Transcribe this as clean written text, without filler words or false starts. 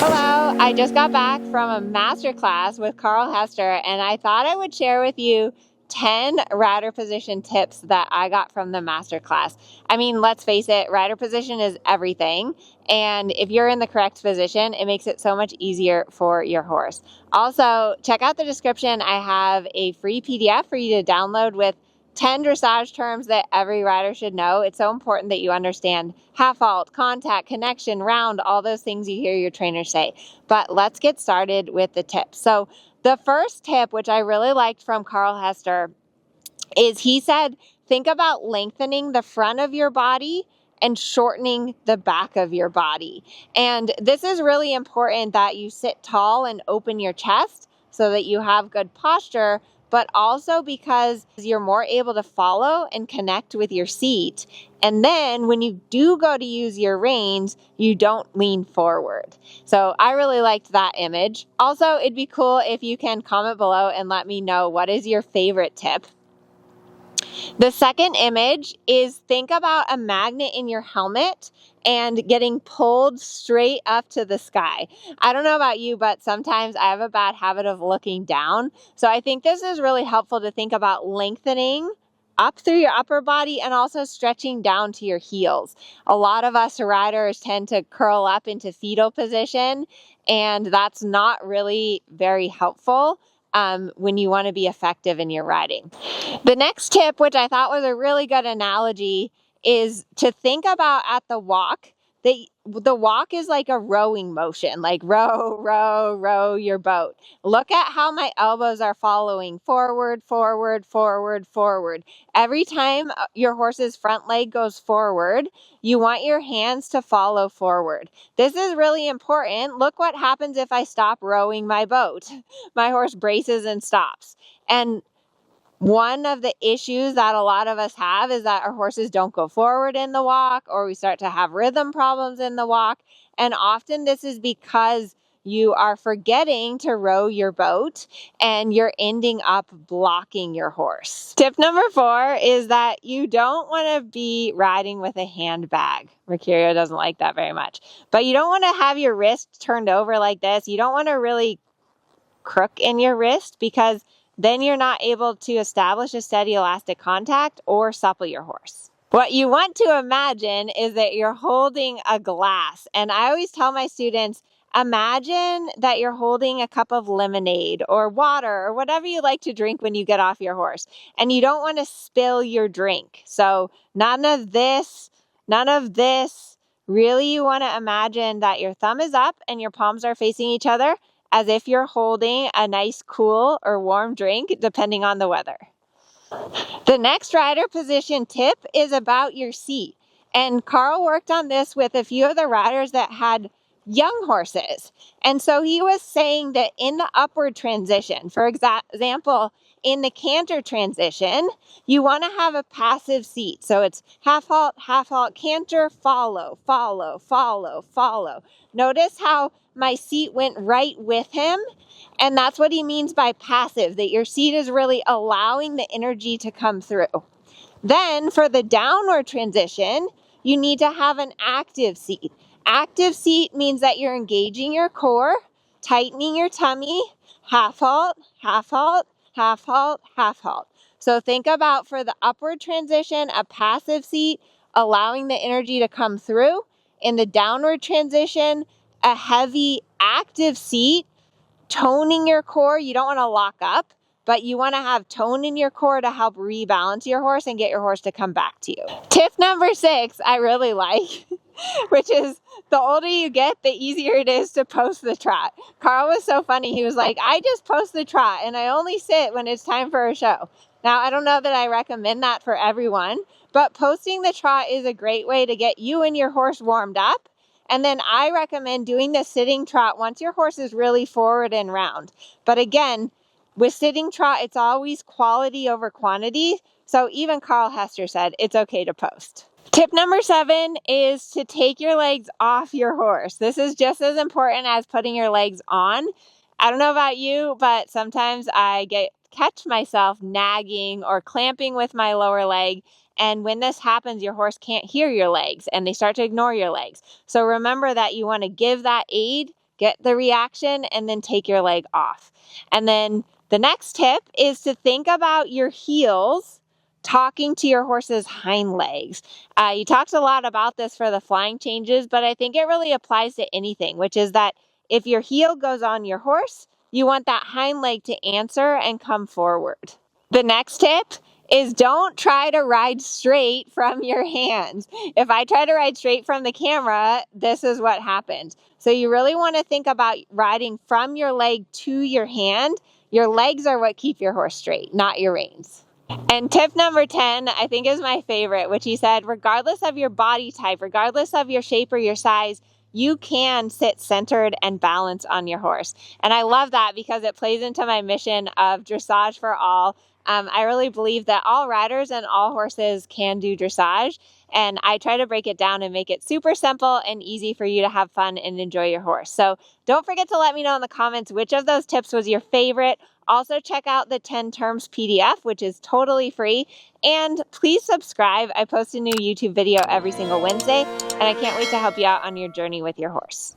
Hello, I just got back from a masterclass with Carl Hester, and I thought I would share with you 10 rider position tips that I got from the masterclass. I mean, let's face it, rider position is everything. And if you're in the correct position, it makes it so much easier for your horse. Also, check out the description. I have a free PDF for you to download with 10 dressage terms that every rider should know. It's so important that you understand half halt, contact, connection, round, all those things you hear your trainers say. But let's get started with the tips. So the first tip, which I really liked from Carl Hester, is he said, think about lengthening the front of your body and shortening the back of your body. And this is really important that you sit tall and open your chest so that you have good posture, but also because you're more able to follow and connect with your seat. And then when you do go to use your reins, you don't lean forward. So I really liked that image. Also, it'd be cool if you can comment below and let me know what is your favorite tip. The second image is think about a magnet in your helmet and getting pulled straight up to the sky. I don't know about you, but sometimes I have a bad habit of looking down. So I think this is really helpful to think about lengthening up through your upper body and also stretching down to your heels. A lot of us riders tend to curl up into fetal position, and that's not really very helpful when you want to be effective in your riding. The next tip, which I thought was a really good analogy, is to think about at the walk. The walk is like a rowing motion, like row, row, row your boat. Look at how my elbows are following forward, forward, forward, forward. Every time your horse's front leg goes forward, you want your hands to follow forward. This is really important. Look what happens if I stop rowing my boat. My horse braces and stops. And one of the issues that a lot of us have is that our horses don't go forward in the walk, or we start to have rhythm problems in the walk. And often this is because you are forgetting to row your boat and you're ending up blocking your horse. Tip number 4 is that you don't want to be riding with a handbag. Mercurio doesn't like that very much. But you don't want to have your wrist turned over like this. You don't want to really crook in your wrist, because then you're not able to establish a steady elastic contact or supple your horse. What you want to imagine is that you're holding a glass. And I always tell my students, imagine that you're holding a cup of lemonade or water or whatever you like to drink when you get off your horse. And you don't want to spill your drink. So none of this. Really, you want to imagine that your thumb is up and your palms are facing each other, as if you're holding a nice cool or warm drink, depending on the weather. The next rider position tip is about your seat. And Carl worked on this with a few of the riders that had young horses. And so he was saying that in the upward transition, for example, in the canter transition, you want to have a passive seat. So it's half halt, canter, follow, follow, follow, follow. Notice how my seat went right with him. And that's what he means by passive, that your seat is really allowing the energy to come through. Then for the downward transition, you need to have an active seat. Active seat means that you're engaging your core, tightening your tummy, half halt, half halt, half halt, half halt. So think about, for the upward transition, a passive seat, allowing the energy to come through. In the downward transition, a heavy active seat, toning your core. You don't want to lock up, but you want to have tone in your core to help rebalance your horse and get your horse to come back to you. Tip number 6, I really like, which is the older you get, the easier it is to post the trot. Carl was so funny. He was like, I just post the trot and I only sit when it's time for a show. Now, I don't know that I recommend that for everyone, but posting the trot is a great way to get you and your horse warmed up. And then I recommend doing the sitting trot once your horse is really forward and round. But again, with sitting trot, it's always quality over quantity. So even Carl Hester said it's okay to post. Tip number 7 is to take your legs off your horse. This is just as important as putting your legs on. I don't know about you, but sometimes I catch myself nagging or clamping with my lower leg. And when this happens, your horse can't hear your legs and they start to ignore your legs. So remember that you want to give that aid, get the reaction, and then take your leg off. And then the next tip is to think about your heels talking to your horse's hind legs. You talked a lot about this for the flying changes, but I think it really applies to anything, which is that if your heel goes on your horse, you want that hind leg to answer and come forward. The next tip is don't try to ride straight from your hands. If I try to ride straight from the camera, this is what happens. So you really want to think about riding from your leg to your hand. Your legs are what keep your horse straight, not your reins. And tip number 10, I think is my favorite, which he said, regardless of your body type, regardless of your shape or your size, you can sit centered and balanced on your horse. And I love that because it plays into my mission of dressage for all. I really believe that all riders and all horses can do dressage. And I try to break it down and make it super simple and easy for you to have fun and enjoy your horse. So don't forget to let me know in the comments which of those tips was your favorite. Also check out the 10 terms PDF, which is totally free. And please subscribe. I post a new YouTube video every single Wednesday, and I can't wait to help you out on your journey with your horse.